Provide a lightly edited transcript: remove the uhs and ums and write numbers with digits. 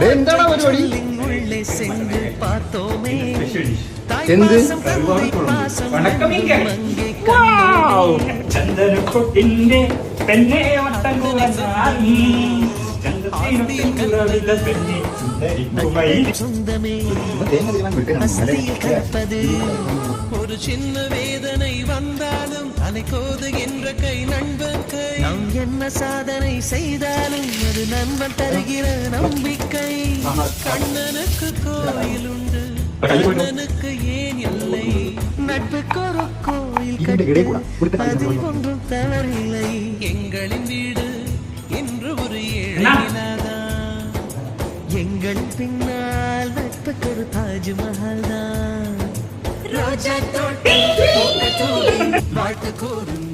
എന്താണ് പരിപാടി? എന്ത് ചന്ദനക്കൊട്ടിന്റെ പെണ്ണെ ஒரு சின்ன வேதனை வந்தாலும் அலைக்கோதுகின்ற கை நண்பன் கை. நாம் என்ன சாதனை செய்தாலும் அது நண்பன் தருகிற நம்பிக்கை. கண்ணனுக்கு கோயில் உண்டு, கண்ணனுக்கு ஏன் இல்லை? நட்புக்கு ஒரு கோயில் கட்ட அதில் ஒன்றும் தவறில்லை. எங்களின் வீடு என்று ஒரு ஏழைதான், எங்கள் பின்னால் நட்புக்கு ஒரு தாஜ்மஹால் தான். ரோஜா தோட்டம் வாழ்த்து கூறும்